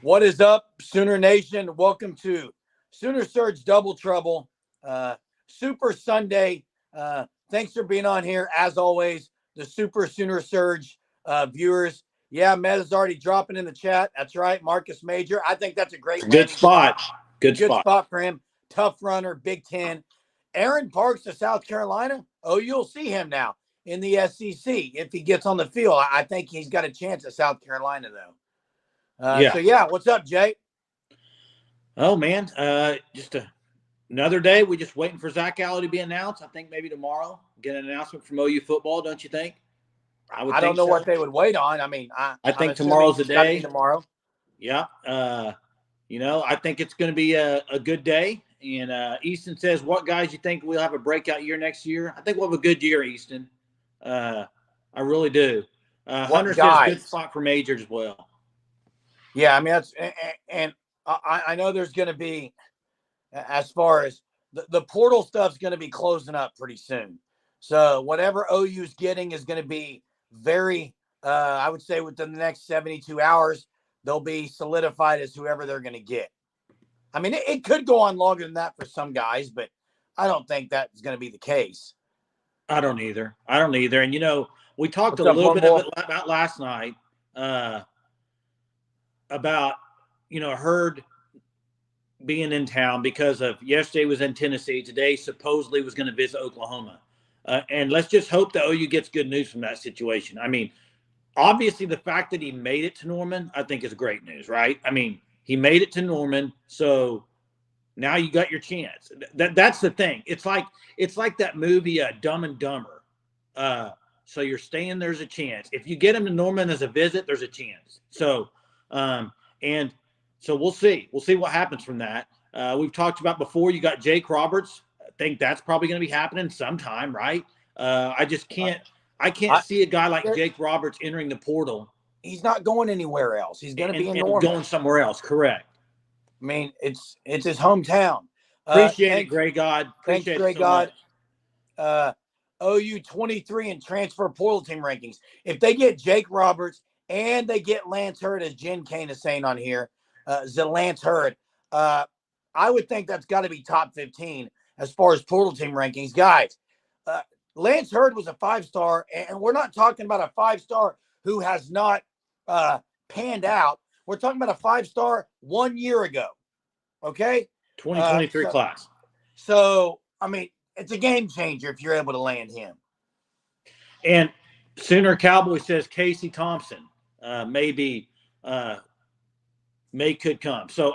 What is up, Sooner Nation? Welcome to Sooner Surge Double Trouble, Super Sunday. Thanks for being on here, as always, the Super Sooner Surge viewers. Yeah, Med is already dropping in the chat. That's right, Marcus Major. I think that's a great Good spot. Good spot for him. Tough runner, Big Ten. Aaron Parks of South Carolina. Oh, you'll see him now in the SEC if he gets on the field. I think he's got a chance at South Carolina, though. So, what's up, Jay? Oh, man. Just another day. We're just waiting for Zach Allen to be announced. I think maybe tomorrow get an announcement from OU football, don't you think? I don't know what they would wait on. I mean, I think tomorrow's the day. Tomorrow. Yeah. I think it's going to be a good day. And Easton says, what guys you think we'll have a breakout year next year? I think we'll have a good year, Easton. I really do. Hunter says good spot for Major as well. Yeah, I mean, I know there's going to be, as far as the portal stuff's going to be closing up pretty soon. So whatever OU's getting is going to be very, I would say within the next 72 hours, they'll be solidified as whoever they're going to get. I mean, it could go on longer than that for some guys, but I don't think that's going to be the case. I don't either. And, we talked a little bit about last night about, Hurd being in town because of yesterday was in Tennessee. Today supposedly was going to visit Oklahoma. And let's just hope that OU gets good news from that situation. I mean, obviously the fact that he made it to Norman, I think is great news, right? I mean, he made it to Norman, so now you got your chance. That's the thing. It's like that movie Dumb and Dumber. So you're staying, there's a chance. If you get him to Norman as a visit, there's a chance. So so we'll see. We'll see what happens from that. We've talked about before, you got Jake Roberts. I think that's probably going to be happening sometime, right? I can't see a guy like Jake Roberts entering the portal. He's not going anywhere else. He's going to be in Norman. Going somewhere else, correct. I mean, it's his hometown. Appreciate it, Gray God. Appreciate it so much. OU 23 in transfer portal team rankings. If they get Jake Roberts and they get Lance Hurd, as Jen Kane is saying on here, Lance Hurd, I would think that's got to be top 15 as far as portal team rankings. Guys, Lance Hurd was a 5-star, and we're not talking about a 5-star who has not panned out. We're talking about a 5-star 1 year ago. Okay? 2023 class. So, I mean, it's a game changer if you're able to land him. And Sooner Cowboy says Casey Thompson maybe could come. So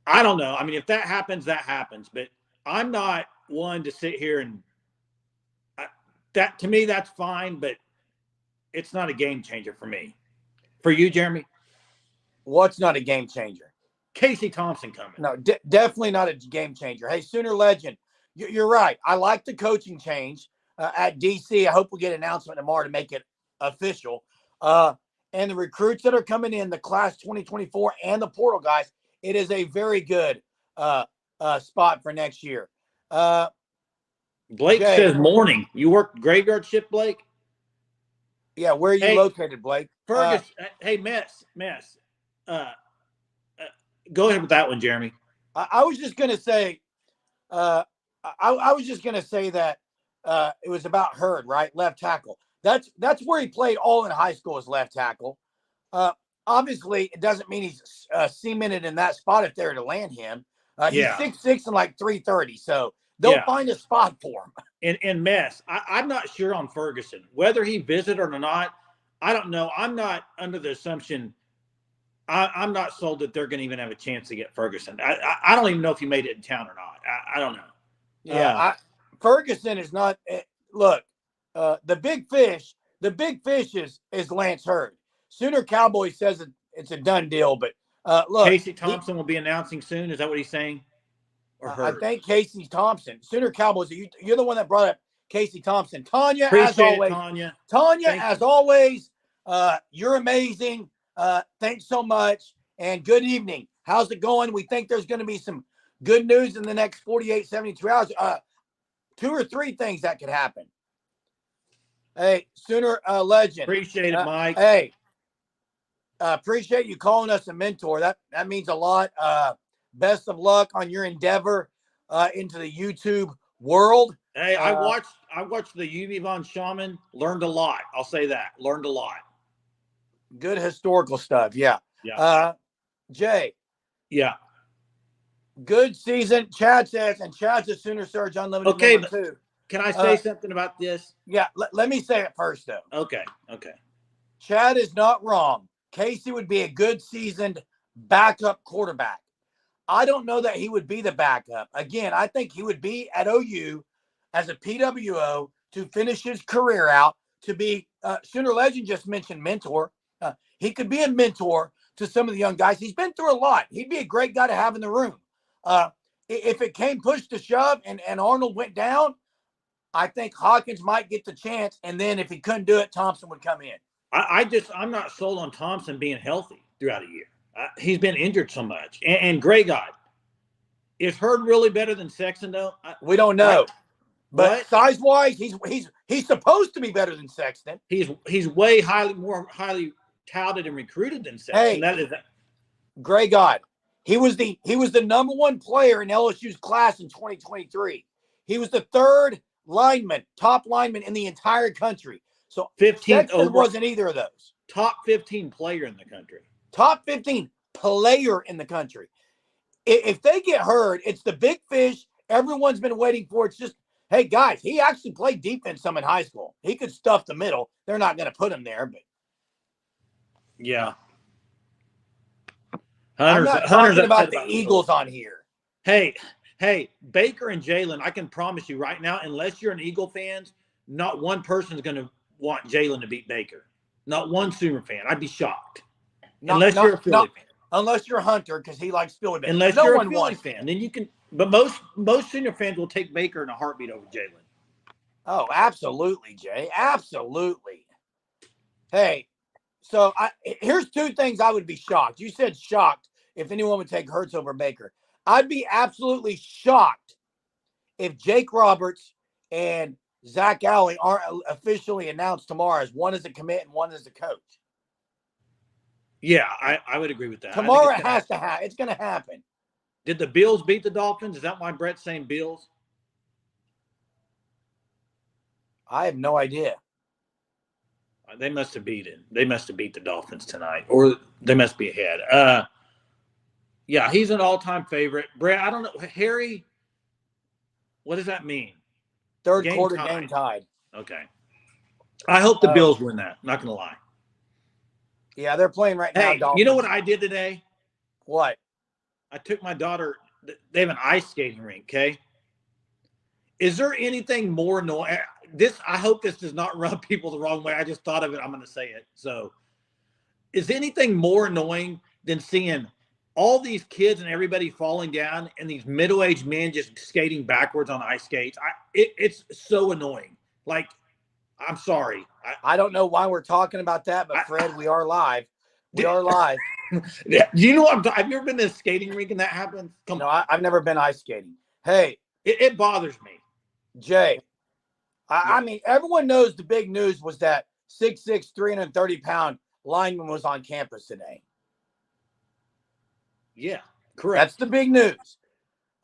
I don't know. I mean, if that happens, that happens. But I'm not one to sit here and that to me that's fine. But it's not a game changer for me. For you, Jeremy? What's not a game changer? Casey Thompson coming. No, definitely not a game changer. Hey, Sooner Legend, you're right. I like the coaching change at DC. I hope we get an announcement tomorrow to make it official. And the recruits that are coming in, the class 2024 and the portal guys, it is a very good spot for next year. Blake says morning. You work graveyard shift, Blake? Yeah, where are you located, Blake? Fergus, hey, Mess. Go ahead with that one, Jeremy. I was just going to say, I was just going to say that it was about Hurd, right? Left tackle. That's where he played all in high school as left tackle. Obviously, it doesn't mean he's cemented in that spot if they're to land him. He's 6'6" and like 330, so they'll find a spot for him. And Mess, I'm not sure on Ferguson. Whether he visited or not, I don't know. I'm not under the assumption – I'm not sold that they're going to even have a chance to get Ferguson. I don't even know if he made it in town or not. I don't know. Yeah, Ferguson is not look, the big fish is Lance Hurd. Sooner Cowboy says it's a done deal, but look, Casey Thompson will be announcing soon. Is that what he's saying? Or I think Casey Thompson. Sooner Cowboys, you're the one that brought up Casey Thompson. Tanya, as always. Tanya, as always, you're amazing. Thanks so much, and good evening. How's it going? We think there's going to be some good news in the next 48, 72 hours. 2 or 3 things that could happen. Hey, Sooner Legend. Appreciate it, Mike. Hey, Appreciate you calling us a mentor. That means a lot. Best of luck on your endeavor into the YouTube world. Hey, I watched the Yubi von Shaman. Learned a lot. I'll say that. Learned a lot. Good historical stuff. Yeah. Yeah. Jay. Yeah. Good season. Chad says, and Chad's a Sooner Surge Unlimited Okay, member too. Can I say something about this? Yeah. Let me say it first, though. Okay. Chad is not wrong. Casey would be a good seasoned backup quarterback. I don't know that he would be the backup. Again, I think he would be at OU as a PWO to finish his career out, to be Sooner Legend just mentioned mentor. He could be a mentor to some of the young guys. He's been through a lot. He'd be a great guy to have in the room. If it came push to shove and Arnold went down, I think Hawkins might get the chance. And then if he couldn't do it, Thompson would come in. I'm not sold on Thompson being healthy throughout a year. He's been injured so much. And Gray God, is Hurd really better than Sexton though? We don't know. But size wise, he's supposed to be better than Sexton. He's way more highly touted and recruited than Sexton. Hey, Gray God, he was the number one player in LSU's class in 2023. He was the third top lineman in the entire country. So 15th Sexton wasn't either of those. Top 15 player in the country. Top 15 player in the country. If they get Hurd, it's the big fish everyone's been waiting for. It's just, hey, guys, he actually played defense some in high school. He could stuff the middle. They're not going to put him there, but yeah. I'm not talking about the Eagles on here. Hey, Baker and Jalen, I can promise you right now, unless you're an Eagle fan, not one person is going to want Jalen to beat Baker. Not one Sooner fan. I'd be shocked. Unless you're a Philly fan. Unless you're Hunter, because he likes Philly fans. Unless you're a Philly fan. Then you can. But most Sooner fans will take Baker in a heartbeat over Jalen. Oh, absolutely, Jay. Absolutely. Hey, so here's two things I would be shocked. You said shocked if anyone would take Hurts over Baker. I'd be absolutely shocked if Jake Roberts and Zach Alley aren't officially announced tomorrow as one as a commit and one as a coach. Yeah, I would agree with that. Tomorrow it has to happen. It's going to happen. Did the Bills beat the Dolphins? Is that why Brett's saying Bills? I have no idea. They must have beat the Dolphins tonight, or they must be ahead. Yeah, he's an all-time favorite. Brett, I don't know. Harry, what does that mean? Third quarter game tied. Okay. I hope the Bills win that. Not going to lie. Yeah, they're playing right now. Hey, you know what I did today? What? I took my daughter. They have an ice skating rink, okay? Is there anything more annoying? I hope this does not rub people the wrong way. I just thought of it. I'm going to say it. So, is anything more annoying than seeing all these kids and everybody falling down and these middle-aged men just skating backwards on ice skates? It's so annoying. Like, I'm sorry. I don't know why we're talking about that, but Fred, we are live. We are live. Yeah, you know what? Have you ever been to a skating rink and that happens? No, I've never been ice skating. Hey, it bothers me. Jay, I mean, everyone knows the big news was that 6'6", 330-pound lineman was on campus today. Yeah, correct. That's the big news.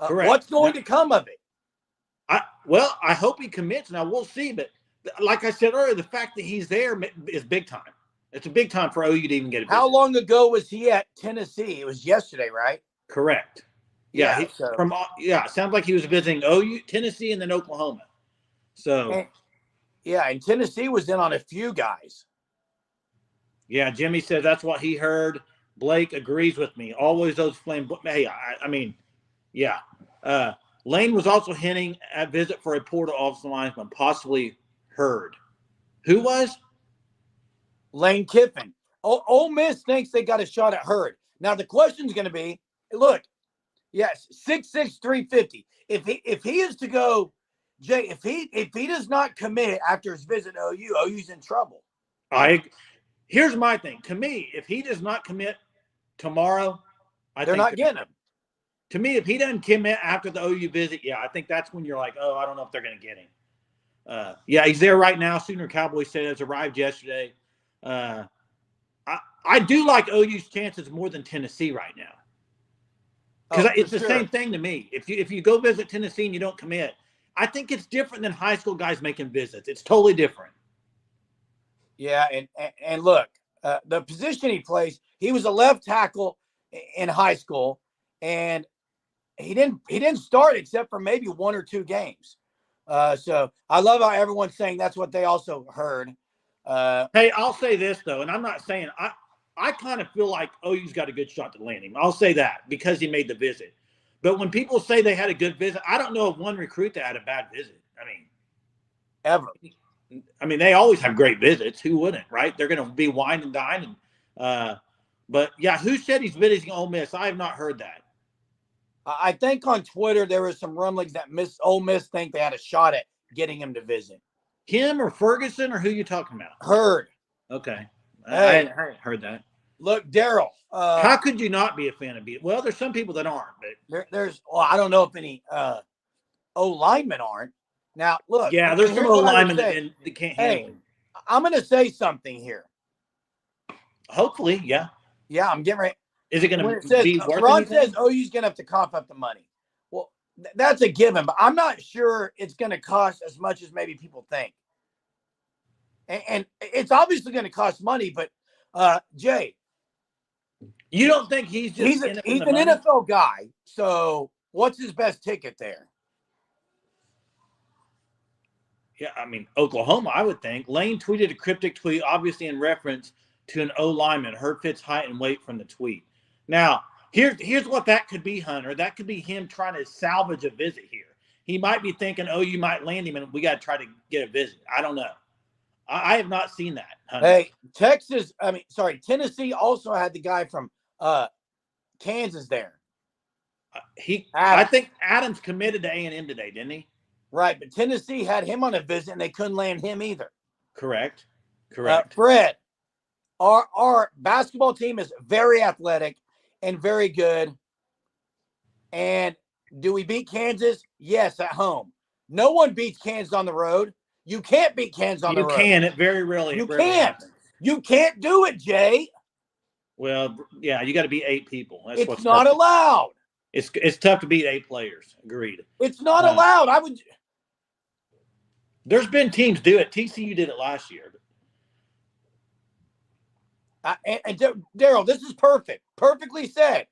Correct. What's going to come of it? I hope he commits. Now, we'll see. But like I said earlier, the fact that he's there is big time. It's a big time for OU to even get a visit. How long ago was he at Tennessee? It was yesterday, right? Correct. Yeah, it sounds like he was visiting OU, Tennessee, and then Oklahoma. So, and Tennessee was in on a few guys. Yeah, Jimmy said that's what he heard. Blake agrees with me. Always those flame. Hey, I mean, yeah. Lane was also hinting at visit for a portal offensive lineman, possibly Hurd. Who was? Lane Kiffin. Ole Miss thinks they got a shot at Hurd. Now the question's going to be, look, yes, 6'6", 350. If he is to go, Jay, if he does not commit after his visit to OU, OU's in trouble. Here's my thing. To me, if he does not commit tomorrow, they're not getting him. To me, if he doesn't commit after the OU visit, I think that's when you're like, oh, I don't know if they're going to get him. He's there right now. Sooner Cowboy said has arrived yesterday. I I do like OU's chances more than Tennessee right now. Because it's the same thing to me. If you go visit Tennessee and you don't commit, I think it's different than high school guys making visits. It's totally different. Yeah, and look, the position he plays, he was a left tackle in high school, and he didn't start except for maybe 1 or 2 games. So I love how everyone's saying that's what they also heard. Hey, I'll say this though, and I'm not saying I kind of feel like OU's got a good shot to land him. I'll say that because he made the visit. But when people say they had a good visit, I don't know of one recruit that had a bad visit. Ever. I mean, they always have great visits. Who wouldn't, right? They're going to be wine and dine. But yeah, who said he's visiting Ole Miss? I have not heard that. I think on Twitter there was some rumblings that Ole Miss think they had a shot at getting him to visit. Him or Ferguson or who you talking about? Heard. Okay. Hey, I hadn't heard that. Look, Daryl. How could you not be a fan of Beat? Well, there's some people that aren't, but I don't know if any O linemen aren't. Now, look. Yeah, there's some O linemen that can't handle him. I'm going to say something here. Hopefully, yeah. Yeah, I'm getting ready. Is it going to be worth Ron anything? says OU's going to have to cough up the money. Well, that's a given, but I'm not sure it's going to cost as much as maybe people think. And it's obviously going to cost money, but Jay, you don't think he's an NFL guy? So what's his best ticket there? Yeah, I mean Oklahoma. I would think Lane tweeted a cryptic tweet, obviously in reference to an O lineman, her fits height and weight from the tweet. Now, here's what that could be, Hunter. That could be him trying to salvage a visit here. He might be thinking, oh, you might land him, and we got to try to get a visit. I don't know. I have not seen that, Hunter. Hey, Tennessee also had the guy from Kansas there. I think Adams committed to A&M today, didn't he? Right, but Tennessee had him on a visit, and they couldn't land him either. Correct. Fred, our basketball team is very athletic and very good. And do we beat Kansas? Yes, at home. No one beats Kansas on the road. You can't beat Kansas on the road. You can. It very rarely. You can't. You can't do it, Jay. Well, yeah, you got to beat 8 people. It's not allowed. It's tough to beat 8 players. Agreed. It's not allowed. There's been teams do it. TCU did it last year. And Daryl, this is perfect. Perfectly said.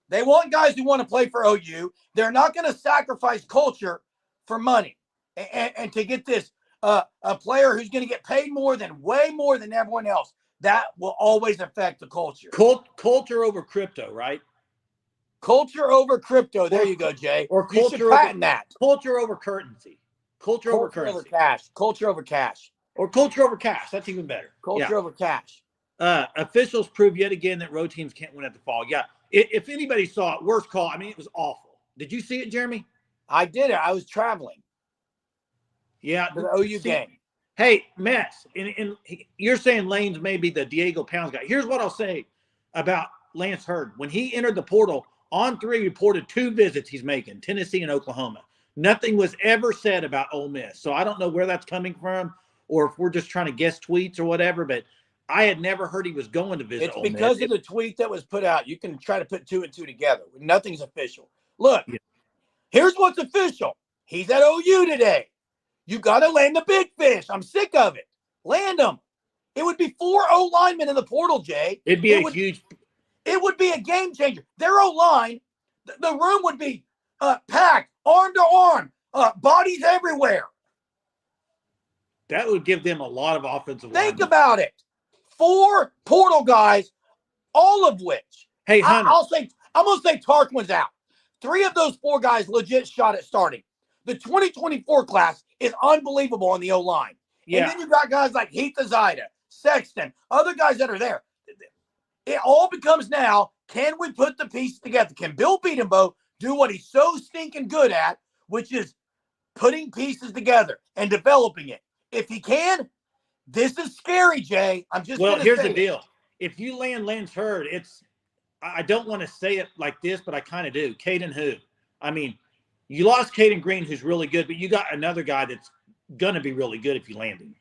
They want guys who want to play for OU. They're not going to sacrifice culture for money. And to get this a player who's going to get paid way more than everyone else, that will always affect the culture. Culture over crypto, right? Culture over crypto. There you go, Jay. Or you culture should patent that. Culture over currency. Culture over currency. Over cash. Culture over cash. Or culture over cash. That's even better. Culture over cash. Officials prove yet again that road teams can't win at the fall. Yeah. If anybody saw it, worst call. I mean, it was awful. Did you see it, Jeremy? I did it. I was traveling. Yeah. The OU game. Hey, Mess, and you're saying Lane's maybe the Diego Pounds guy. Here's what I'll say about Lance Hurd. When he entered the portal, On3 reported 2 visits he's making, Tennessee and Oklahoma. Nothing was ever said about Ole Miss. So I don't know where that's coming from or if we're just trying to guess tweets or whatever, but I had never heard he was going to visit Ole Miss. It's because of the tweet that was put out. You can try to put 2 and 2 together. Nothing's official. Look, Here's what's official. He's at OU today. You got to land the big fish. I'm sick of it. Land them. It would be 4 O linemen in the portal, Jay. It'd be huge. It would be a game changer. Their O line, the room would be packed, arm to arm, bodies everywhere. That would give them a lot of offensive. Think about it. 4 portal guys, all of which. Hey, Hunter. I'm gonna say Tarquin's out. 3 of those 4 guys legit shot at starting. The 2024 class is unbelievable on the O line. Yeah. And then you got guys like Heath Azida, Sexton, other guys that are there. It all becomes now, can we put the pieces together? Can Bill Bedenbaugh do what he's so stinking good at, which is putting pieces together and developing it? If he can, this is scary, Jay. Here's the deal. If you land Lance Hurd, I don't want to say it like this, but I kind of do. Caden who? I mean, you lost Caden Green, who's really good, but you got another guy that's going to be really good if you land him.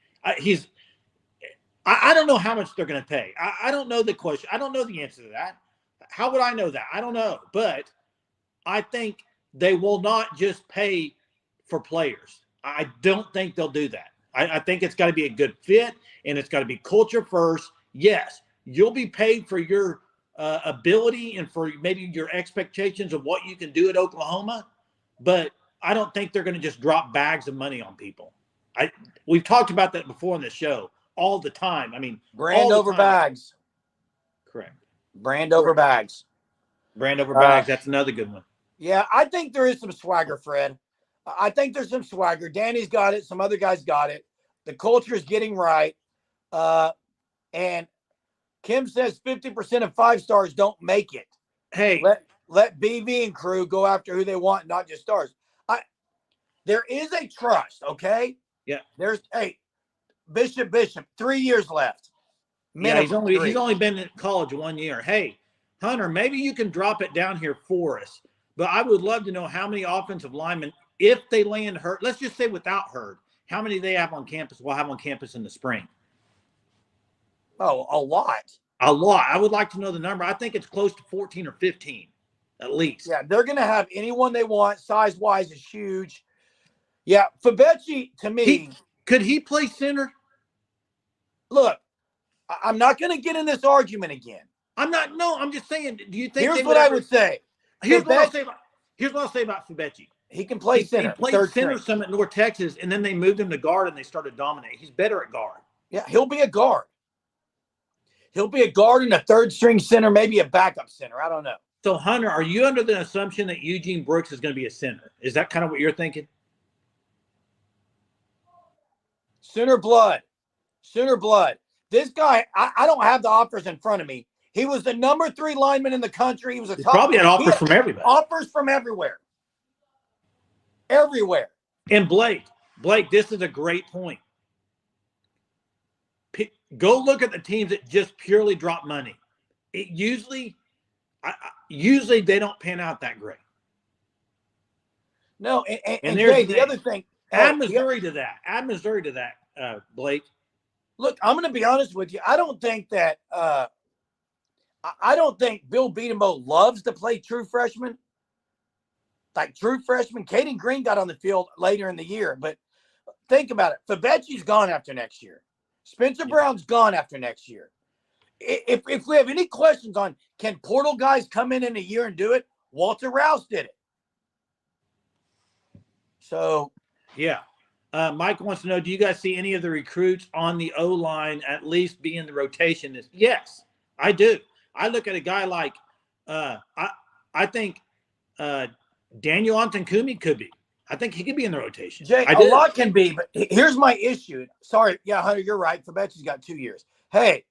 I don't know how much they're going to pay. I don't know the question. I don't know the answer to that. How would I know that? I don't know. But I think they will not just pay for players. I don't think they'll do that. I think it's got to be a good fit, and it's got to be culture first. Yes, you'll be paid for your ability and for maybe your expectations of what you can do at Oklahoma, but I don't think they're going to just drop bags of money on people. We've talked about that before on the show all the time. I mean, brand over bags. Correct. Brand over bags. Brand over bags. That's another good one. Yeah, I think there is some swagger, Fred. I think there's some swagger. Danny's got it. Some other guys got it. The culture is getting right. And Kim says 50% of 5-stars don't make it. Hey, let BV and crew go after who they want, not just stars. There is a trust, okay? Yeah. There's Bishop, 3 years left. Minimum he's only been in college 1 year. Hey, Hunter, maybe you can drop it down here for us. But I would love to know how many offensive linemen, if they land Hurd, let's just say without Hurd, how many they have on campus will have on campus in the spring? Oh, a lot. A lot. I would like to know the number. I think it's close to 14 or 15, at least. Yeah, they're going to have anyone they want. Size-wise is huge. Yeah, Fabechi, to me. Could he play center? Look, I'm not going to get in this argument again. I'm just saying, do you think Here's what I would say. Here's what I'll say about Fabechi. He can play center. He played center some at North Texas, and then they moved him to guard, and they started dominating. He's better at guard. Yeah, he'll be a guard. He'll be a guard and a third-string center, maybe a backup center. I don't know. So, Hunter, are you under the assumption that Eugene Brooks is going to be a center? Is that kind of what you're thinking? Sooner blood. This guy, I don't have the offers in front of me. He was the number 3 lineman in the country. He was probably had offers from everybody. Offers from everywhere. Everywhere. And Blake, this is a great point. Go look at the teams that just purely drop money. It usually they don't pan out that great. No, and Jay, the other thing. Add Missouri to that. Blake. Look, I'm going to be honest with you. I don't think that Bill Beatemo loves to play true freshmen. Like true freshmen. Caden Green got on the field later in the year, but think about it. Fabechi's gone after next year. Spencer Brown's gone after next year. If we have any questions on can portal guys come in a year and do it, Walter Rouse did it. So, yeah. Mike wants to know, do you guys see any of the recruits on the O-line at least be in the rotation? Yes, I do. I look at a guy like I think Daniel Antonkumi could be. I think he could be in the rotation. Jay, a lot can be, but here's my issue. Sorry. Yeah, Hunter, you're right. Fabechi's got 2 years. Hey,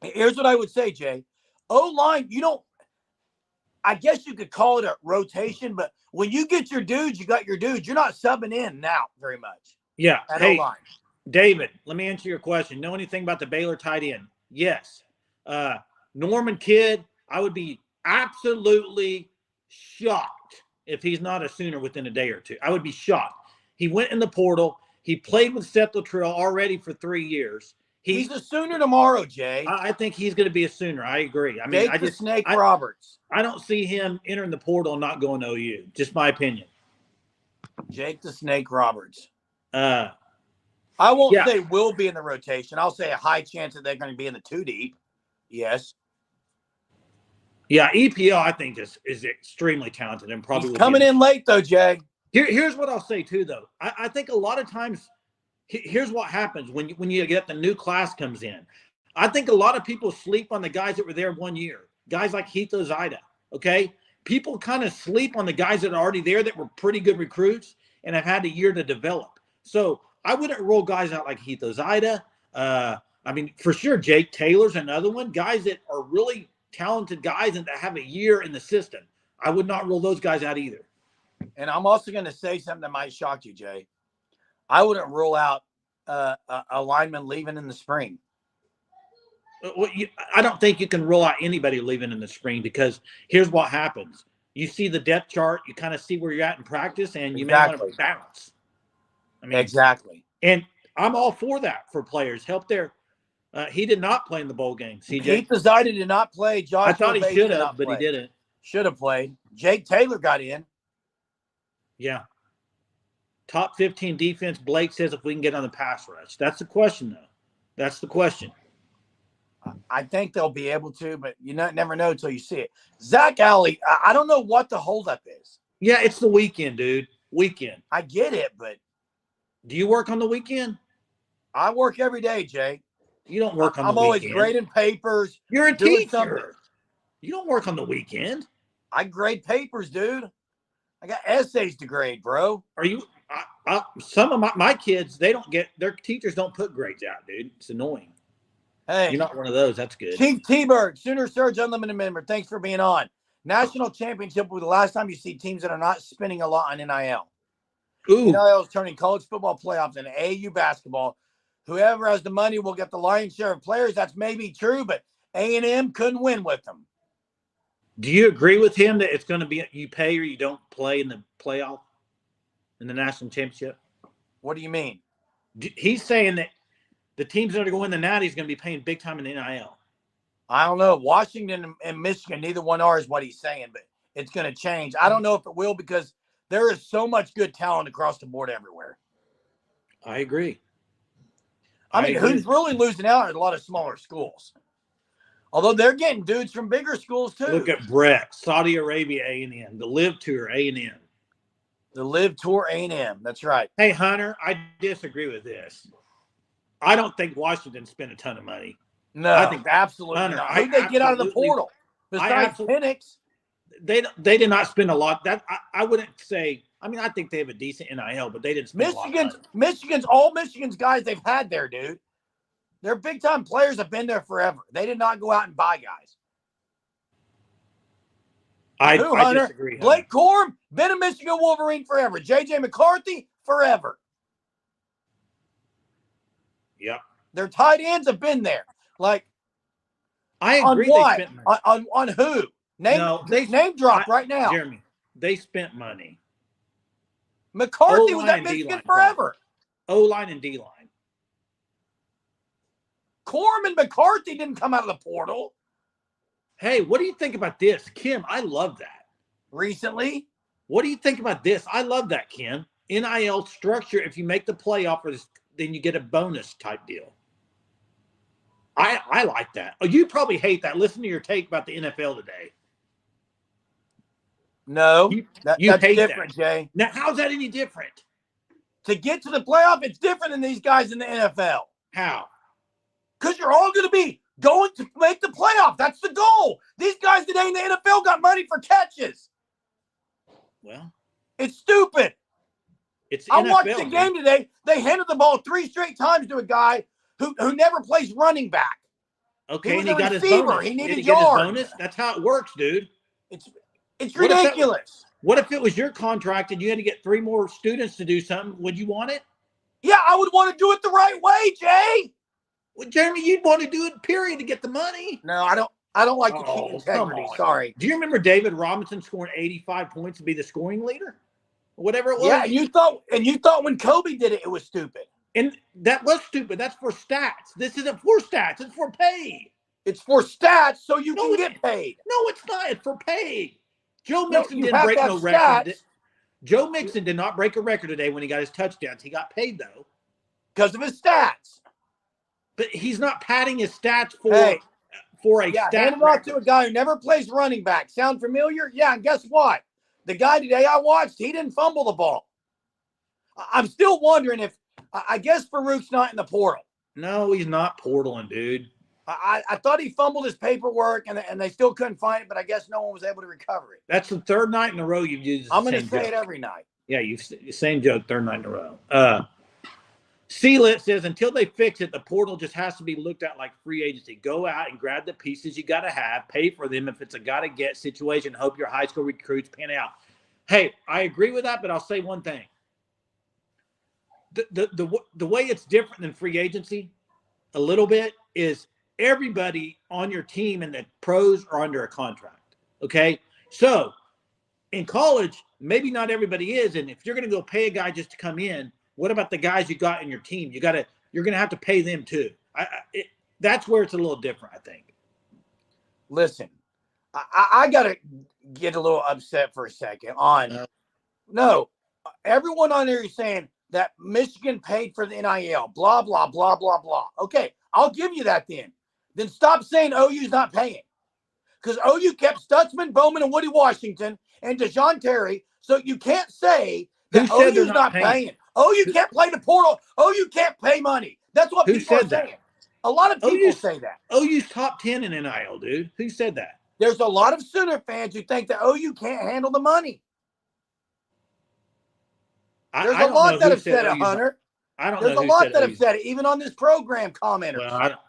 here's what I would say, Jay. O-line, I guess you could call it a rotation, but when you get your dudes, you got your dudes. You're not subbing in now very much. Yeah. Hey, O-line. David, let me answer your question. Know anything about the Baylor tight end? Yes. Norman Kidd, I would be absolutely shocked if he's not a Sooner within a day or two. I would be shocked. He went in the portal. He played with Seth Luttrell already for 3 years. He's a Sooner tomorrow, Jay. I think he's going to be a Sooner. I agree. I mean, Snake Roberts. I don't see him entering the portal and not going to OU. Just my opinion. Jake the Snake Roberts. I won't say will be in the rotation. I'll say a high chance that they're going to be in the 2 deep. Yes. Yeah, EPO I think is extremely talented and probably he's coming in late though, Jay. Here's what I'll say too, though. I think a lot of times, here's what happens when you get the new class comes in. I think a lot of people sleep on the guys that were there 1 year. Guys like Heath Ozida, okay? People kind of sleep on the guys that are already there that were pretty good recruits and have had a year to develop. So I wouldn't roll guys out like Heath Ozida. I mean, for sure, Jake Taylor's another one. Guys that are really talented guys and that have a year in the system. I would not roll those guys out either. And I'm also going to say something that might shock you, Jay. I wouldn't rule out a lineman leaving in the spring. Well, I don't think you can rule out anybody leaving in the spring because here's what happens. You see the depth chart, you kind of see where you're at in practice, and you may want to bounce. I mean, exactly. And I'm all for that for players. Help their he did not play in the bowl game, CJ. Pete Zaidi did not play. Joshua I thought he Bates should did have, not but he play. didn't. Should have played. Jake Taylor got in. Yeah. Top 15 defense, Blake says, if we can get on the pass rush. That's the question, though. That's the question. I think they'll be able to, but you never know until you see it. Zach Alley, I don't know what the holdup is. Yeah, it's the weekend, dude. Weekend. I get it, but do you work on the weekend? I work every day, Jay. You don't work on the weekend. I'm always weekend. grading papers. You're a doing teacher. something. You don't work on the weekend. I grade papers, dude. I got essays to grade, bro. Are you? Some of my kids, they don't get, their teachers don't put grades out, dude. It's annoying. Hey, you're not one of those. That's good. Chief T-Bird, Sooner Surge Unlimited member. Thanks for being on. National championship will be the last time you see teams that are not spending a lot on NIL. Ooh. NIL is turning college football playoffs into AAU basketball. Whoever has the money will get the lion's share of players. That's maybe true, but A&M couldn't win with them. Do you agree with him that it's going to be you pay or you don't play in the playoff, in the national championship? What do you mean? He's saying that the teams that are going to win the Natty is going to be paying big time in the NIL. I don't know. Washington and Michigan, neither one are is what he's saying, but it's going to change. I don't know if it will because there is so much good talent across the board everywhere. I agree. I mean, who's really losing out are a lot of smaller schools. Although they're getting dudes from bigger schools too. Look at Brett, Saudi Arabia A&M, the Live Tour A&M. The Live Tour A&M. That's right. Hey, Hunter, I disagree with this. I don't think Washington spent a ton of money. No, I think absolutely Hunter, not. Who did they get out of the portal besides Penix? They did not spend a lot. That I wouldn't say. I mean, I think they have a decent NIL, but they didn't spend a lot of money. All Michigan's guys they've had there, dude. Their big time players have been there forever. They did not go out and buy guys. I Hunter? disagree. Blake Corum, been a Michigan Wolverine forever. JJ McCarthy, forever. Yep. Their tight ends have been there. Like, I agree. On what? They spent money. On who? Name drop right now. Jeremy, they spent money. McCarthy was at Michigan forever. O-line and D-line. Corum and McCarthy didn't come out of the portal. Hey, what do you think about this? Kim, I love that. Recently? What do you think about this? I love that, Kim. NIL structure, if you make the playoff, then you get a bonus type deal. I like that. Oh, you probably hate that. Listen to your take about the NFL today. No, that's hate different, that. Jay. Now, how's that any different? To get to the playoff, it's different than these guys in the NFL. How? Because you're all going to be going to make the playoff. That's the goal. These guys today in the NFL got money for catches. Well, it's stupid. It's I NFL, watched the game today. They handed the ball 3 straight times to a guy who never plays running back. Okay, he got receiver. His bonus. He needed Did he yards. get his bonus? That's how it works, dude. It's ridiculous. What if it was your contract and you had to get 3 more students to do something? Would you want it? Yeah, I would want to do it the right way, Jay. Well, Jeremy, you'd want to do it, period, to get the money. No, I don't like to keep integrity. Sorry. Do you remember David Robinson scoring 85 points to be the scoring leader? Whatever it was. Yeah, you thought when Kobe did it, it was stupid. And that was stupid. That's for stats. This isn't for stats. It's for pay. It's for stats so you can get paid. No, it's not. It's for pay. Joe Mixon didn't break no record. Joe Mixon did not break a record today when he got his touchdowns. He got paid, though. Because of his stats. But he's not padding his stats for a stat. Hand it off to a guy who never plays running back. Sound familiar? Yeah, and guess what? The guy today I watched, he didn't fumble the ball. I'm still wondering if, I guess Farouk's not in the portal. No, he's not portaling, dude. I thought he fumbled his paperwork and they still couldn't find it, but I guess no one was able to recover it. That's the 3rd night in a row you've used. I'm going to say it every night. Yeah, same joke, 3rd night in a row. C-Lit says, until they fix it, the portal just has to be looked at like free agency. Go out and grab the pieces you got to have, pay for them if it's a got-to-get situation, hope your high school recruits pan out. Hey, I agree with that, but I'll say one thing. The way it's different than free agency a little bit is everybody on your team and the pros are under a contract, okay? So in college, maybe not everybody is, and if you're going to go pay a guy just to come in, what about the guys you got in your team? You're going to have to pay them too. That's where it's a little different, I think. Listen, I got to get a little upset for a second on. No, everyone on there is saying that Michigan paid for the NIL, blah, blah, blah, blah, blah. Okay, I'll give you that then. Then stop saying OU's not paying. Because OU kept Stutzman, Bowman, and Woody Washington and DeJoun Terry. So you can't say that OU's not paying. OU can't play the portal. OU can't pay money. That's what people are saying. A lot of people say that. OU's top 10 in NIL, dude. Who said that? There's a lot of Sooner fans who think that OU can't handle the money. There's a lot that have said it, Hunter. I don't know. There's a lot that have said it, even on this program commenters. Well,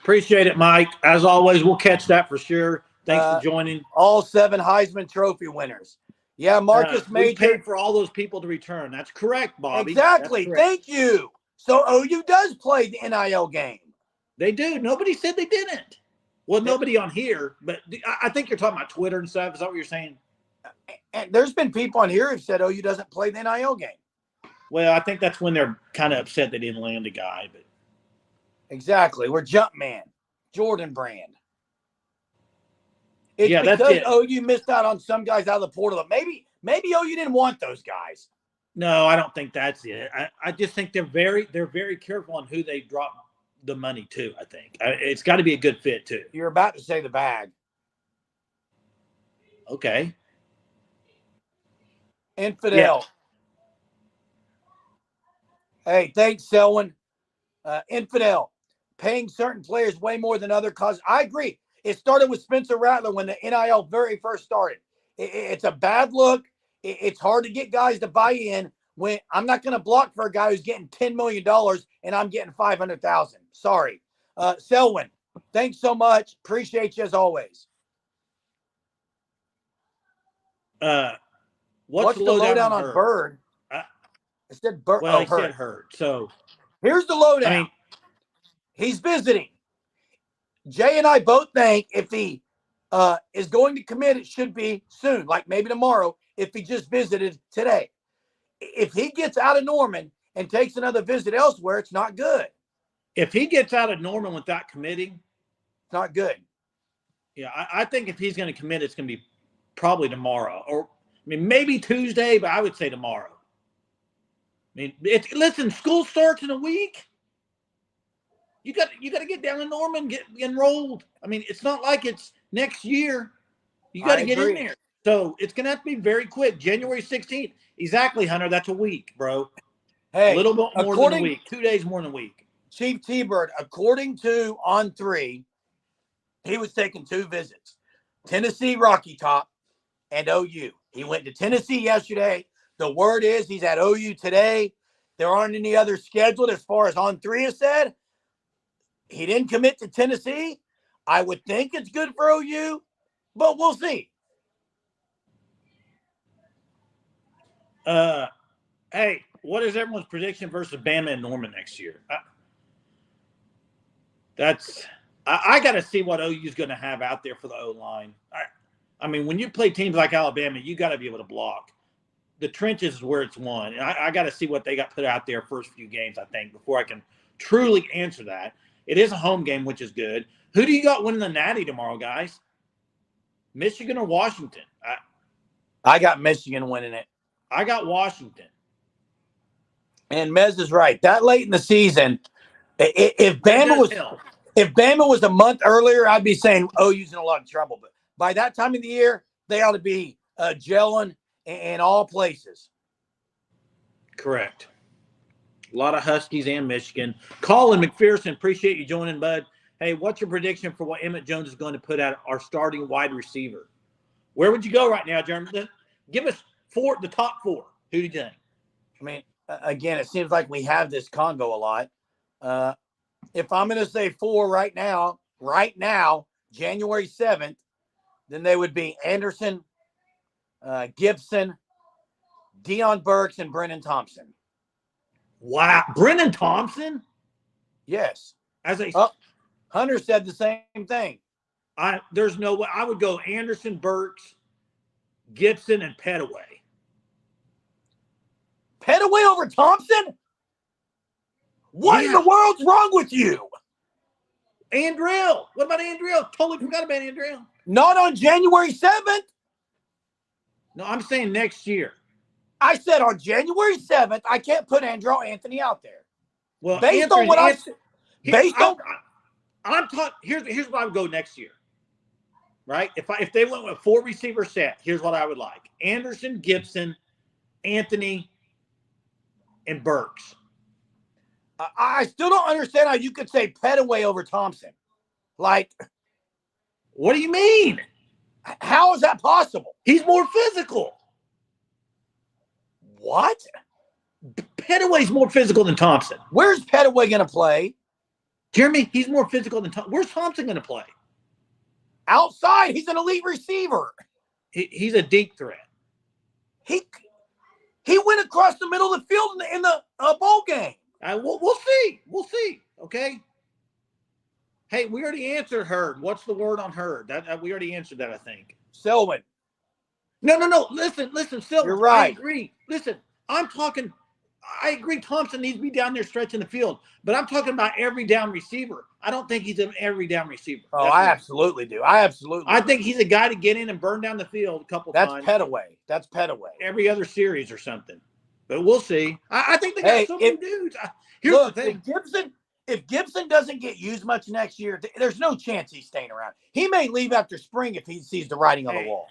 appreciate it, Mike. As always, we'll catch that for sure. Thanks for joining. All 7 Heisman Trophy winners. Yeah, Marcus Major. We paid for all those people to return. That's correct, Bobby. Exactly. Correct. Thank you. So OU does play the NIL game. They do. Nobody said they didn't. Well, nobody on here, but I think you're talking about Twitter and stuff. Is that what you're saying? And there's been people on here who've said OU doesn't play the NIL game. Well, I think that's when they're kind of upset they didn't land a guy. But exactly. We're Jumpman, Jordan Brand. It's yeah, because that's it. OU missed out on some guys out of the portal. Maybe OU didn't want those guys. No, I don't think that's it. I just think they're very careful on who they drop the money to. I think it's got to be a good fit too. You're about to say the bag. Okay. Infidel. Yeah. Hey, thanks, Selwyn. Infidel, paying certain players way more than other causes. I agree. It started with Spencer Rattler when the NIL very first started. It's a bad look. It's hard to get guys to buy in when I'm not going to block for a guy who's getting $10 million and I'm getting $500,000. Sorry. Selwyn, thanks so much. Appreciate you as always. What's the lowdown on Bird? I said Bird. Well, he said Hurd. So here's the lowdown. He's visiting. Jay and I both think if he is going to commit, it should be soon, like maybe tomorrow, if he just visited today. If he gets out of Norman and takes another visit elsewhere, it's not good. If he gets out of Norman without committing, it's not good. Yeah, I think if he's going to commit, it's going to be probably tomorrow, or maybe Tuesday, but I would say tomorrow. Listen, school starts in a week. You got to get down to Norman, get enrolled. It's not like it's next year. You got to get in there. So it's going to have to be very quick. January 16th. Exactly, Hunter. That's a week, bro. Hey, a little bit more than a week. 2 days more than a week. Chief T-Bird, according to On3, he was taking 2 visits. Tennessee, Rocky Top, and OU. He went to Tennessee yesterday. The word is he's at OU today. There aren't any others scheduled as far as On3 has said. He didn't commit to Tennessee. I would think it's good for OU, but we'll see. Hey, what is everyone's prediction versus Bama and Norman next year? I got to see what OU is going to have out there for the O-line. When you play teams like Alabama, you got to be able to block. The trenches is where it's won. And I got to see what they got put out there first few games, I think, before I can truly answer that. It is a home game, which is good. Who do you got winning the Natty tomorrow, guys? Michigan or Washington? I got Michigan winning it. I got Washington. And Mez is right. That late in the season, if Bama was a month earlier, I'd be saying OU's in a lot of trouble. But by that time of the year, they ought to be gelling in all places. Correct. A lot of Huskies and Michigan. Colin McPherson, appreciate you joining, bud. Hey, what's your prediction for what Emmett Jones is going to put out our starting wide receiver? Where would you go right now, Jeremy? Give us the top 4. Who do you think? Again, it seems like we have this convo a lot. If I'm going to say 4 right now, January 7th, then they would be Anderson, Gibson, Deion Burks, and Brennan Thompson. Wow. Brennan Thompson? Yes. 'Hunter said the same thing. There's no way. I would go Anderson, Burks, Gibson, and Petaway. Petaway over Thompson? What in the world's wrong with you? Andrell. What about Andrell? Totally forgot about Andrell. Not on January 7th. No, I'm saying next year. I said on January 7th, I can't put Andrew Anthony out there. Well, based on what I'm talking. Here's what I would go next year. Right? If they went with a 4-receiver set, here's what I would like: Anderson, Gibson, Anthony, and Burks. I still don't understand how you could say Petaway over Thompson. Like, what do you mean? How is that possible? He's more physical. What? Petaway's more physical than Thompson. Where's Petaway going to play? Jeremy, he's more physical than Thompson. Where's Thompson going to play? Outside. He's an elite receiver. He's a deep threat. He went across the middle of the field in the bowl game. We'll see. We'll see. Okay. Hey, we already answered Hurd. What's the word on Hurd? We already answered that, I think. Selwyn. No. Listen, Selwyn. You're right. I agree. Listen, I agree Thompson needs to be down there stretching the field, but I'm talking about every down receiver. I don't think he's an every down receiver. Oh, I absolutely do. I think he's a guy to get in and burn down the field a couple times. That's Petaway. Every other series or something. But we'll see. I think they got so many dudes. Here's the thing. If Gibson doesn't get used much next year, there's no chance he's staying around. He may leave after spring if he sees the writing on the wall.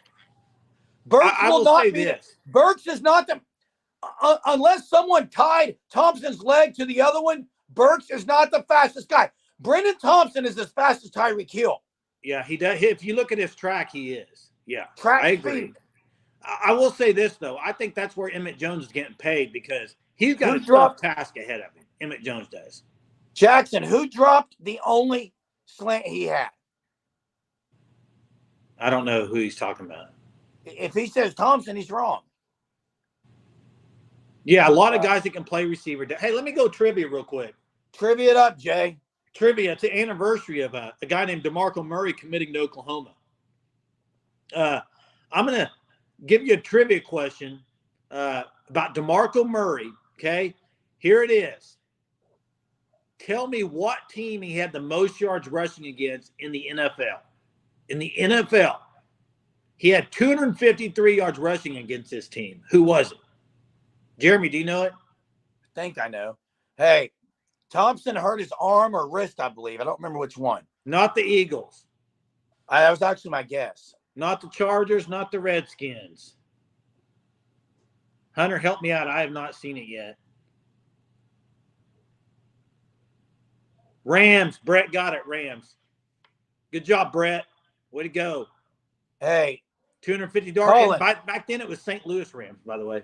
Burks will not be this. Burks is not the unless someone tied Thompson's leg to the other one. Burks is not the fastest guy. Brendan Thompson is as fast as Tyreek Hill. Yeah, he does. If you look at his track, he is. Yeah, I agree. Speed. I will say this though. I think that's where Emmett Jones is getting paid because he's got a tough task ahead of him. Emmett Jones does. Jackson, who dropped the only slant he had? I don't know who he's talking about. If he says Thompson, he's wrong. Yeah, a lot of guys that can play receiver. Hey, let me go trivia real quick. Trivia it up, Jay. Trivia. It's the anniversary of a guy named DeMarco Murray committing to Oklahoma. I'm going to give you a trivia question about DeMarco Murray, okay? Here it is. Tell me what team he had the most yards rushing against in the NFL. In the NFL, he had 253 yards rushing against this team. Who was it? Jeremy, do you know it? I think I know. Hey, Thompson hurt his arm or wrist, I believe. I don't remember which one. Not the Eagles. That was actually my guess. Not the Chargers, not the Redskins. Hunter, help me out. I have not seen it yet. Rams. Brett got it, Rams. Good job, Brett. Way to go. Hey. 250 yards. Back then it was St. Louis Rams, by the way.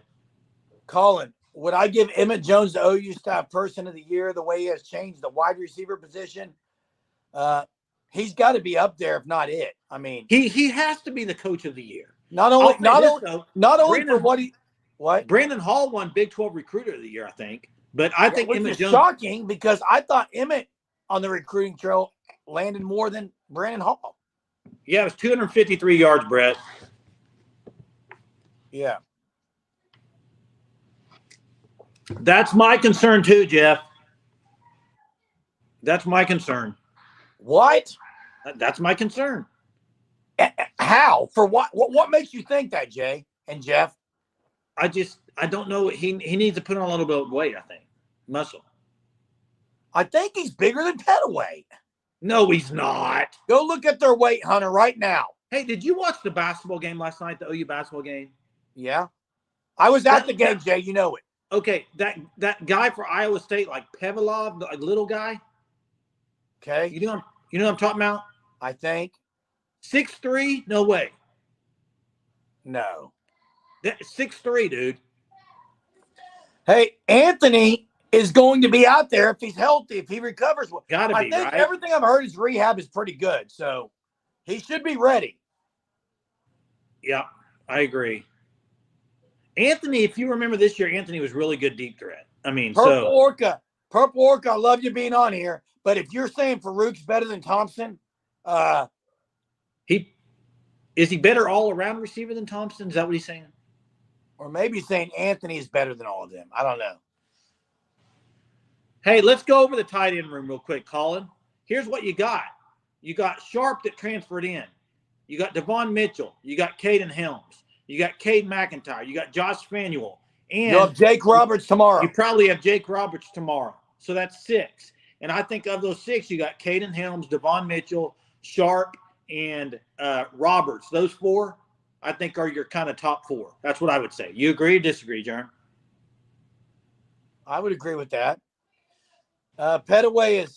Colin, would I give Emmett Jones the OU staff person of the year the way he has changed the wide receiver position? He's got to be up there, if not it. I mean, he has to be the coach of the year. Not only for what Brandon Hall won Big 12 Recruiter of the Year, I think. But I think Emmett Jones shocking because I thought Emmett on the recruiting trail landed more than Brandon Hall. Yeah, it was 253 yards, Brett. Yeah. That's my concern too, Jeff. That's my concern. What? That's my concern. How? For what? What makes you think that, Jay and Jeff? I don't know. He needs to put on a little bit of weight, I think. Muscle. I think he's bigger than Petaway. No, he's not. Go look at their weight, Hunter, right now. Hey, did you watch the basketball game last night, the OU basketball game? Yeah. I was at the game, Jay. You know it. Okay, that guy for Iowa State, like Pevalov, the little guy. Okay. You know what I'm talking about? I think. 6'3"? No way. No. 6'3", dude. Hey, Anthony is going to be out there if he's healthy, if he recovers. Gotta be, I think right? Everything I've heard his rehab is pretty good, so he should be ready. Yeah, I agree. Anthony, if you remember this year, Anthony was really good deep threat. I mean, Purple Orca, I love you being on here, but if you're saying Farouk's better than Thompson, Is he better all around receiver than Thompson? Is that what he's saying? Or maybe saying Anthony is better than all of them. I don't know. Hey, let's go over the tight end room real quick, Colin. Here's what you got. You got Sharp that transferred in. You got Devon Mitchell. You got Caden Helms. You got Cade McIntyre. You got Josh Fanuel. And you'll have Jake Roberts tomorrow. You probably have Jake Roberts tomorrow. So that's 6. And I think of those 6, you got Caden Helms, Devon Mitchell, Sharp, and Roberts. Those 4, I think, are your kind of top 4. That's what I would say. You agree or disagree, Jerm? I would agree with that. Petaway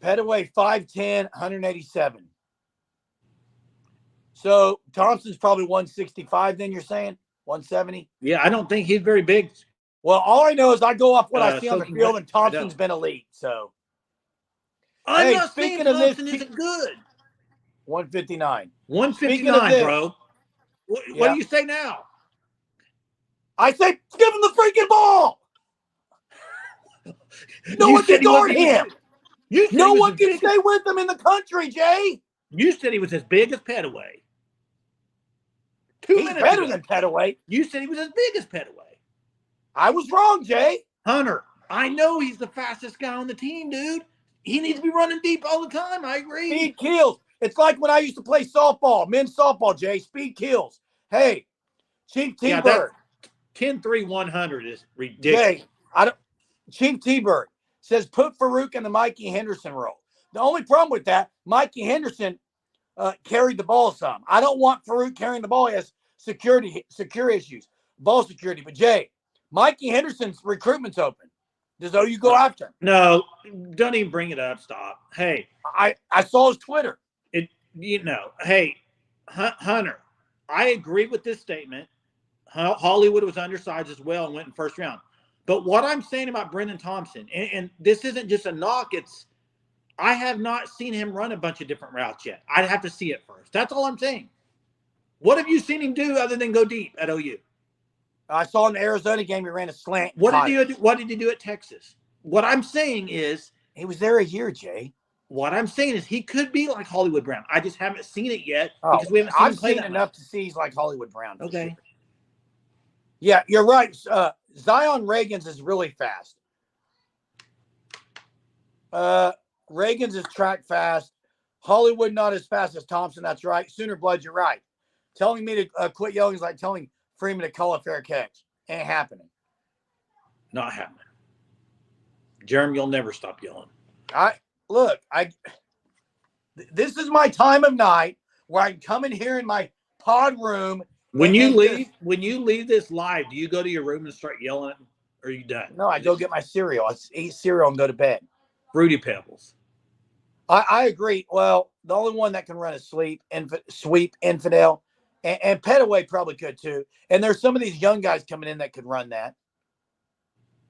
5'10", 187. So Thompson's probably 165 then, you're saying? 170? Yeah, I don't think he's very big. Well, all I know is I go off what I see on the soaking field, wet. and Thompson's been elite. So I'm Hey, not saying speaking of this, Thompson isn't good. 159. 159, this- bro. What Yeah. do you say now? I say give him the freaking ball. No You one said can he guard wasn't even- him. You said No he was one as can big stay with him in the country, Jay. You said he was as big as Petaway. 2 He's minutes better ago. than Petaway. You said he was as big as Petaway. I was wrong, Jay. Hunter, I know he's the fastest guy on the team, dude. He needs to be running deep all the time. I agree. Speed kills. It's like when I used to play softball, men's softball, Jay. Speed kills. Hey, Chief Yeah, T-Bird. 10-3, 100 is ridiculous. Jay, Chief T-Bird says put Farouk in the Mikey Henderson role. The only problem with that, Mikey Henderson carried the ball some. I don't want Farouk carrying the ball. He has secure issues, ball security. But Jay, Mikey Henderson's recruitment's open. Does OU go after him? No, don't even bring it up. Stop. Hey, I saw his Twitter. Hey, Hunter, I agree with this statement. Hollywood was undersized as well and went in first round. But what I'm saying about Brendan Thompson, and this isn't just a knock, I have not seen him run a bunch of different routes yet. I'd have to see it first. That's all I'm saying. What have you seen him do other than go deep at OU? I saw in the Arizona game he ran a slant. What did he do at Texas? What I'm saying is he was there a year, Jay. What I'm saying is he could be like Hollywood Brown. I just haven't seen it yet because we haven't seen I've him play seen enough to see he's like Hollywood Brown. Okay. Sure. Yeah, you're right. Zion Reagans is really fast. Reagans is track fast. Hollywood not as fast as Thompson. That's right. Sooner Blood, you're right. Telling me to quit yelling is like telling Freeman to call a fair catch. Ain't happening. Not happening. Jeremy, you'll never stop yelling. This is my time of night where I can come in here in my pod room. When you leave this live, do you go to your room and start yelling at them, or are you done? No, I go get my cereal. I eat cereal and go to bed. Fruity Pebbles. I agree. Well, the only one that can run a sweep infidel, and Petaway probably could too. And there's some of these young guys coming in that could run that.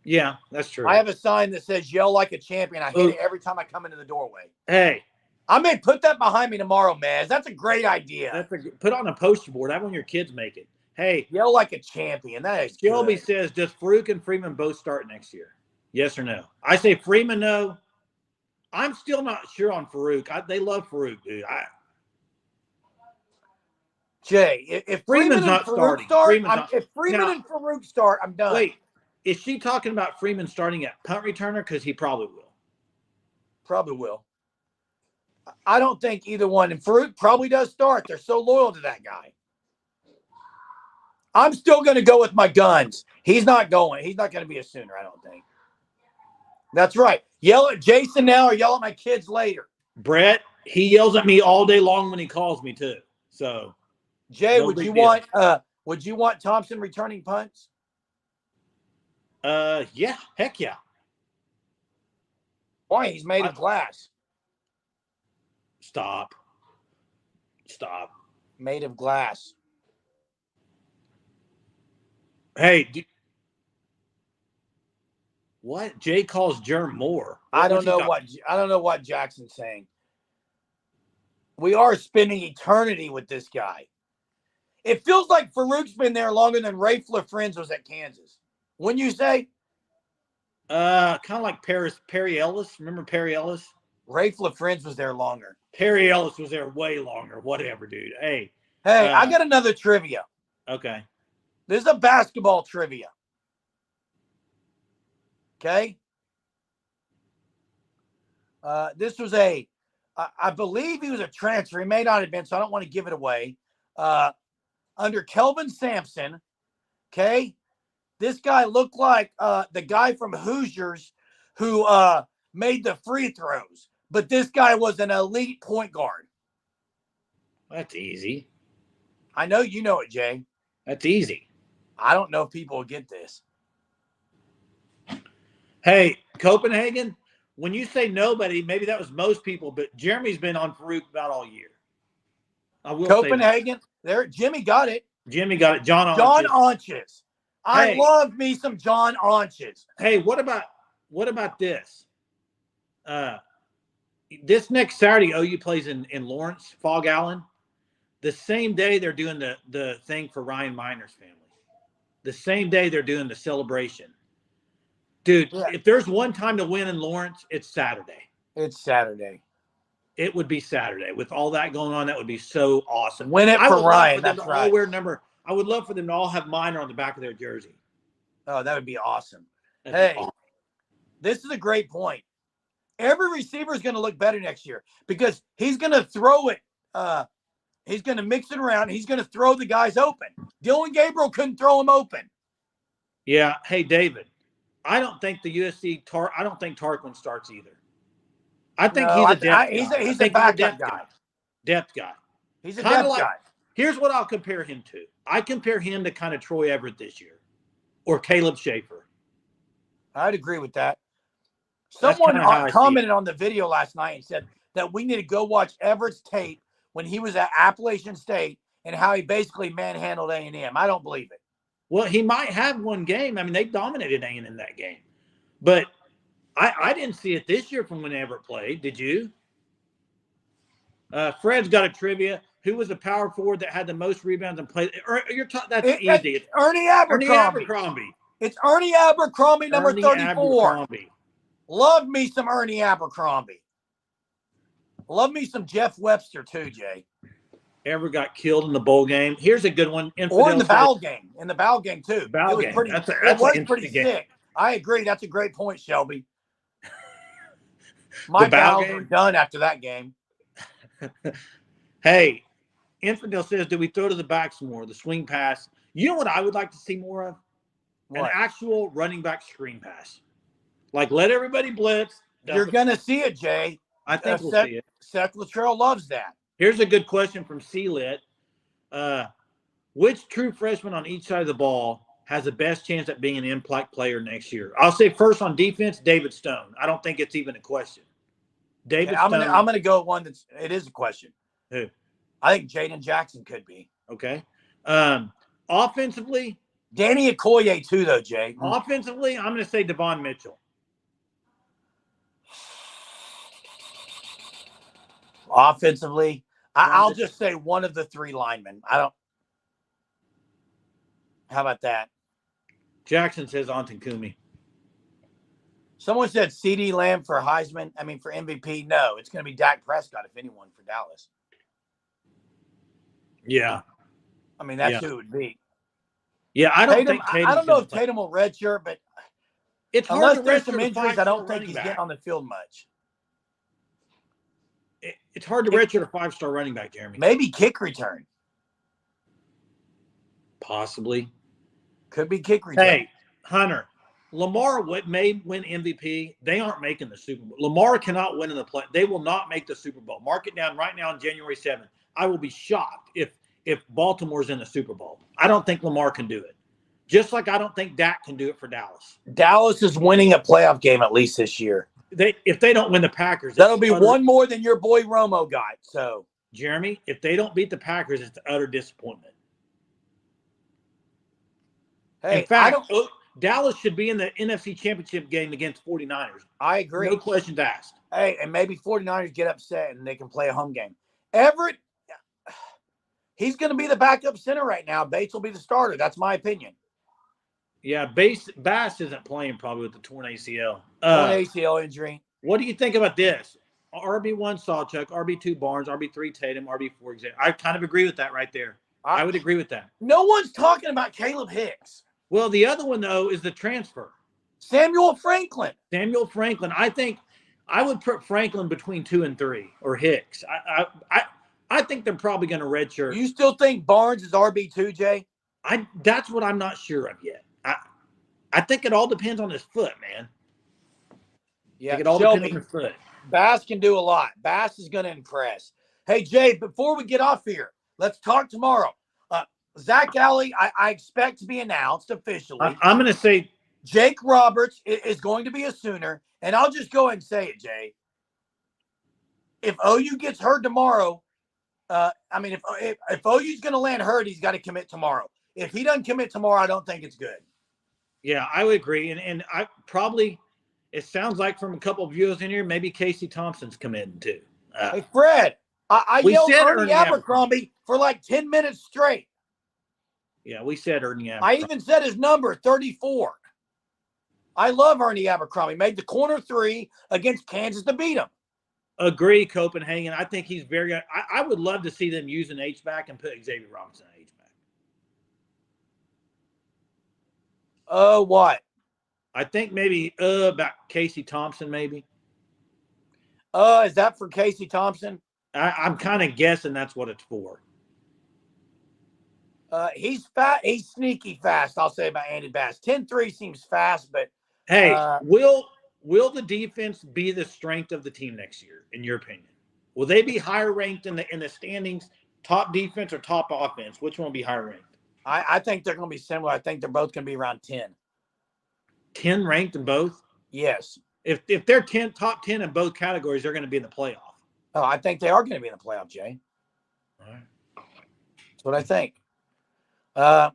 Yeah, that's true. I have a sign that says "Yell like a champion." I hit it every time I come into the doorway. Hey, I may put that behind me tomorrow, Maz. That's a great idea. Put on a poster board. Have one of your kids make it. Hey, yell like a champion. That is Shelby good. says, does Farouk and Freeman both start next year? Yes or no? I say Freeman, no. I'm still not sure on Farouk. They love Farouk, dude. Jay, if Freeman's Freeman not and Farouk starting. if Freeman and Farouk start, I'm done. Wait, is she talking about Freeman starting at punt returner? Because he probably will. Probably will. I don't think either one. And Farouk probably does start. They're so loyal to that guy. I'm still going to go with my guns. He's not going. He's not going to be a Sooner, I don't think. That's right. Yell at Jason now or yell at my kids later. Brett, he yells at me all day long when he calls me too. So, Jay, would you want Thompson returning punts? Yeah, heck yeah. Why? He's made of glass. Stop. Made of glass. Hey, what? Jay calls Jerm Moore. I don't know what Jackson's saying. We are spending eternity with this guy. It feels like Farouk's been there longer than Ray Friends was at Kansas. Wouldn't you say? Kind of like Perry Ellis. Remember Perry Ellis? Ray Friends was there longer. Perry Ellis was there way longer. Whatever, dude. Hey, Hey, I got another trivia. Okay. This is a basketball trivia. Okay. This was I believe he was a transfer. He may not have been, so I don't want to give it away. Under Kelvin Sampson, okay, this guy looked like the guy from Hoosiers who made the free throws, but this guy was an elite point guard. That's easy. I know you know it, Jay. That's easy. I don't know if people will get this. Hey, Copenhagen, when you say nobody, maybe that was most people, but Jeremy's been on Farouk about all year. I will Copenhagen, there, Jimmy got it. Jimmy got it. John Aunches. I love me some John Aunches. Hey, what about this? This next Saturday, OU plays in Lawrence, Fog Allen. The same day they're doing the thing for Ryan Miner's family. The same day they're doing the celebration. Dude, if there's one time to win in Lawrence, it's Saturday. It's Saturday. It would be Saturday. With all that going on, that would be so awesome. Win it for Ryan. That's right. I would love for them to all have Miner on the back of their jersey. Oh, that would be awesome. This is a great point. Every receiver is going to look better next year because he's going to throw it. He's going to mix it around. He's going to throw the guys open. Dylan Gabriel couldn't throw him open. Yeah. Hey, David, I don't think the USC I don't think Tarquin starts either. I think he's a depth guy. He's a backup guy. Depth guy. He's a depth guy. Here's what I'll compare him to. I compare him to kind of Troy Everett this year or Caleb Schaefer. I'd agree with that. Someone commented on the video last night and said that we need to go watch Everett's tape when he was at Appalachian State and how he basically manhandled A&M. I don't believe it. Well, he might have one game. I mean, they dominated A&M in that game. But I didn't see it this year from when Everett played. Did you? Fred's got a trivia. Who was the power forward that had the most rebounds and played? That's easy. It's Ernie Abercrombie. It's Ernie Abercrombie, number 34. Love me some Ernie Abercrombie. Love me some Jeff Webster too, Jay. Ever got killed in the bowl game? Here's a good one. Or in the bowl game. In the bowl game too. Bowl game. It was pretty sick. I agree. That's a great point, Shelby. My bowels were done after that game. Hey, Infidel says, do we throw to the backs more? The swing pass. You know what I would like to see more of? An actual running back screen pass. Like, let everybody blitz. You're going to see it, Jay. I think we'll see it. Seth Luttrell loves that. Here's a good question from C-Lit. Which true freshman on each side of the ball has the best chance at being an impact player next year? I'll say first on defense, David Stone. I don't think it's even a question. I'm going to go one it is a question. Who? I think Jaden Jackson could be. Okay. Offensively. Danny Okoye too, though, Jay. Offensively, I'm going to say Devon Mitchell. Offensively, I'll just say one of the three linemen. How about that? Jackson says Anton Kumi. Someone said CeeDee Lamb for Heisman. I mean, for MVP. No, it's going to be Dak Prescott, if anyone, for Dallas. Yeah. I mean, that's who it would be. Yeah, I don't think Tatum. I don't know if Tatum will redshirt, but it's unless there's some injuries, I don't think he's getting on the field much. It's hard to redshirt a 5-star running back, Jeremy. Maybe kick return. Possibly. Could be kick return. Hey, Hunter, Lamar may win MVP. They aren't making the Super Bowl. Lamar cannot win in the play. They will not make the Super Bowl. Mark it down right now on January 7th. I will be shocked if Baltimore's in the Super Bowl. I don't think Lamar can do it. Just like I don't think Dak can do it for Dallas. Dallas is winning a playoff game at least this year. If they don't win the Packers, that'll be one more than your boy Romo got. So, Jeremy, if they don't beat the Packers, it's an utter disappointment. Hey, in fact, Dallas should be in the NFC Championship game against 49ers. I agree. No questions asked. Hey, and maybe 49ers get upset and they can play a home game. Everett, he's going to be the backup center right now. Bates will be the starter. That's my opinion. Yeah, Bass isn't playing probably with the torn ACL. Torn ACL injury. What do you think about this? RB1 Sawchuk, RB2 Barnes, RB3 Tatum, RB4 Xavier. I kind of agree with that right there. I would agree with that. No one's talking about Caleb Hicks. Well, the other one, though, is the transfer. Samuel Franklin. Samuel Franklin. I think I would put Franklin between 2 and 3, or Hicks. I think they're probably going to redshirt. You still think Barnes is RB2, Jay? That's what I'm not sure of yet. I think it all depends on his foot, man. Yeah, it all depends on his foot. Bass can do a lot. Bass is going to impress. Hey, Jay, before we get off here, let's talk tomorrow. Zach Alley, I expect to be announced officially. I'm going to say Jake Roberts is going to be a Sooner, and I'll just go ahead and say it, Jay. If OU gets hurt tomorrow, if OU's going to land hurt, he's got to commit tomorrow. If he doesn't commit tomorrow, I don't think it's good. Yeah, I would agree. And I probably, it sounds like from a couple of viewers in here, maybe Casey Thompson's committing too. Hey, Fred, I yelled Ernie Abercrombie Abercrombie for like 10 minutes straight. Yeah, we said Ernie Abercrombie. I even said his number, 34. I love Ernie Abercrombie. Made the corner 3 against Kansas to beat him. Agree, Copenhagen. I think he's very good. I would love to see them use an H-back and put Xavier Robinson at H-back. What? I think maybe about Casey Thompson, maybe. Is that for Casey Thompson? I'm kind of guessing that's what it's for. He's fast. He's sneaky fast, I'll say, about Andy Bass. 10-3 seems fast, but hey, will the defense be the strength of the team next year, in your opinion? Will they be higher ranked in the standings, top defense or top offense? Which one will be higher ranked? I think they're going to be similar. I think they're both going to be around 10. 10 ranked in both? Yes. If they're top 10 in both categories, they're going to be in the playoff. Oh, I think they are going to be in the playoff, Jay. All right. That's what I think. I'd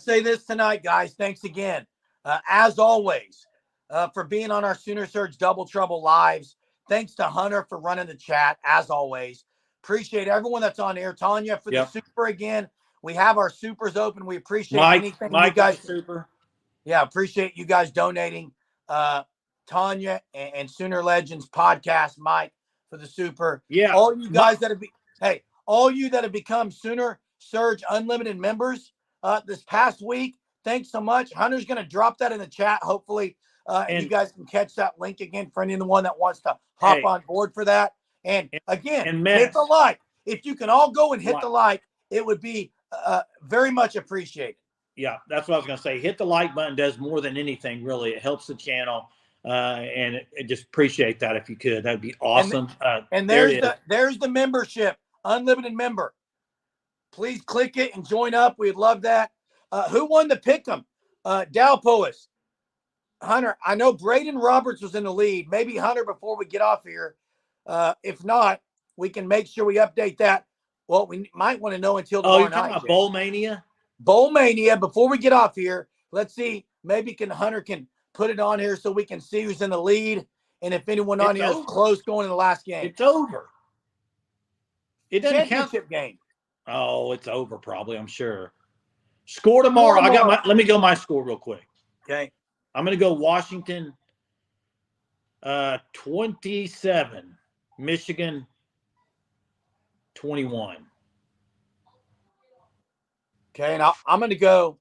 say this tonight, guys. Thanks again, as always, for being on our Sooner Surge Double Trouble lives. Thanks to Hunter for running the chat, as always. Appreciate everyone that's on here. Tanya for the super again. We have our supers open. We appreciate anything you guys. Super. Yeah, appreciate you guys donating. Tanya and Sooner Legends podcast, Mike, for the super. Yeah. All you guys all you that have become Sooner Surge Unlimited members this past week, thanks so much. Hunter's going to drop that in the chat, hopefully. And you guys can catch that link again for anyone that wants to hop on board for that. And again, hit the like. If you can all go and hit the like, it would be very much appreciated. Yeah, that's what I was going to say. Hit the like button does more than anything, really. It helps the channel, and just appreciate that if you could. That'd be awesome. And there's the membership, Unlimited member. Please click it and join up. We'd love that. Who won the pick'em? Dalpois. Hunter, I know Braden Roberts was in the lead. Maybe Hunter before we get off here. If not, we can make sure we update that. Well, we might want to know until tomorrow you're talking about Bowl Mania? Bowl Mania. Before we get off here, let's see. Maybe Hunter can put it on here so we can see who's in the lead and if anyone on here is close going to the last game. It's over. It doesn't Championship game. Oh, it's over probably, I'm sure. Score tomorrow. Let me go my score real quick. Okay. I'm going to go Washington 27, Michigan 21. Okay, and I'm going to go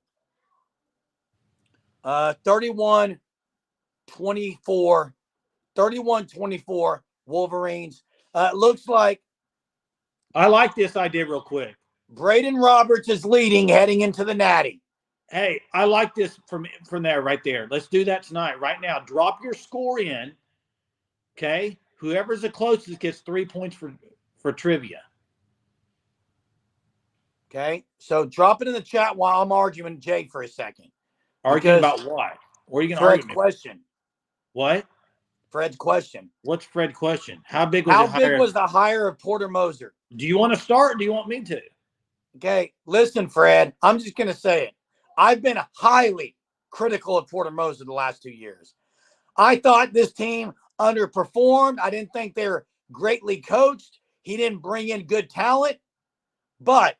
31-24 Wolverines. It looks like I like this idea real quick. Braden Roberts is leading heading into the Natty. Hey, I like this from there, right there. Let's do that tonight, right now. Drop your score in, okay? Whoever's the closest gets 3 points for trivia. Okay, so drop it in the chat while I'm arguing Jay for a second. Arguing about what? What are you going to argue? Fred's question. What? Fred's question. What's Fred's question? How big was the hire of Porter Moser? Do you want to start or do you want me to? Okay, listen, Fred, I'm just going to say it. I've been highly critical of Porter Moser the last 2 years. I thought this team underperformed. I didn't think they were greatly coached. He didn't bring in good talent. But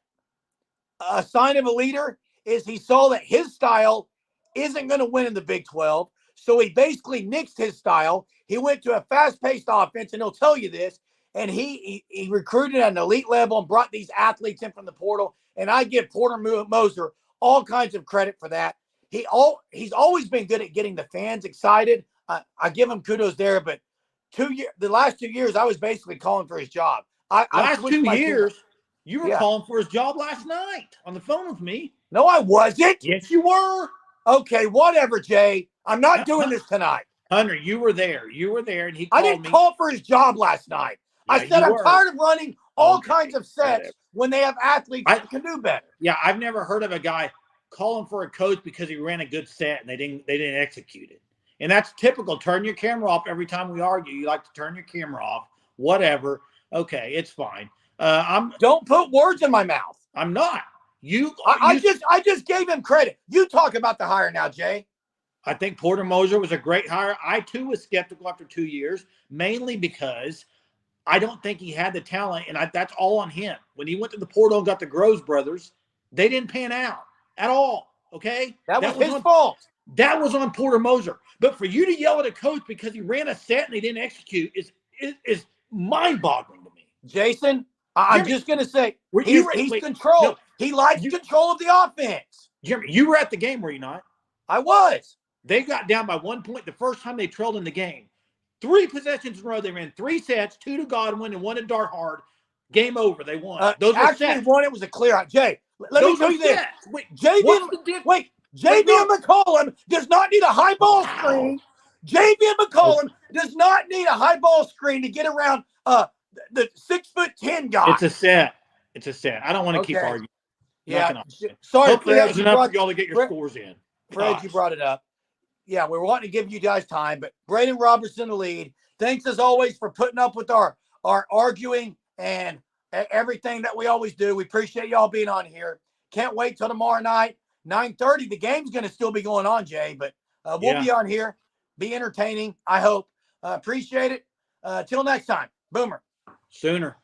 a sign of a leader is he saw that his style isn't going to win in the Big 12. So he basically nixed his style. He went to a fast-paced offense, and he'll tell you this. And he recruited at an elite level and brought these athletes in from the portal. And I give Porter Moser all kinds of credit for that. He's always been good at getting the fans excited. I give him kudos there. But the last 2 years, I was basically calling for his job. Last 2 years, you were Yeah. calling for his job last night on the phone with me. No, I wasn't. Yes, you were. Okay, whatever, Jay. I'm not doing this tonight. Hunter, you were there. You were there, and he I called didn't me. call for his job last night. Yeah, I said you I'm were. tired of running all Okay, kinds of sets whatever. when they have athletes that can do better. Yeah, I've never heard of a guy calling for a coach because he ran a good set and they didn't execute it. And that's typical. Turn your camera off every time we argue. You like to turn your camera off. Whatever. Okay, it's fine. Don't put words in my mouth. I'm not. I just gave him credit. You talk about the hire now, Jay. I think Porter Moser was a great hire. I too was skeptical after 2 years, mainly because I don't think he had the talent, and that's all on him. When he went to the portal and got the Groves brothers, they didn't pan out at all. Okay, that was his fault. That was on Porter Moser. But for you to yell at a coach because he ran a set and he didn't execute is mind-boggling to me. Jason, I'm just going to say he's control. No, he likes control of the offense. Jeremy, you were at the game, were you not? I was. They got down by 1 point the first time they trailed in the game. 3 possessions in a row. They ran 3 sets, 2 to Godwin and 1 to Dart Hard. Game over. They won. Those were actually sets. One. It was a clear out. Jay, let me tell you this. JV McCollum does not need a high ball screen. JV McCollum does not need a high ball screen to get around the 6'10" guy. It's a set. It's a set. I don't want to keep arguing. Yeah. Sorry, hopefully that was enough for y'all to get your scores in. Fred, you brought it up. Yeah, we're wanting to give you guys time, but Braden Robertson the lead. Thanks as always for putting up with our arguing and everything that we always do. We appreciate y'all being on here. Can't wait till tomorrow night, 9:30. The game's going to still be going on, Jay, but we'll be on here. Be entertaining, I hope. Appreciate it. Till next time. Boomer. Sooner.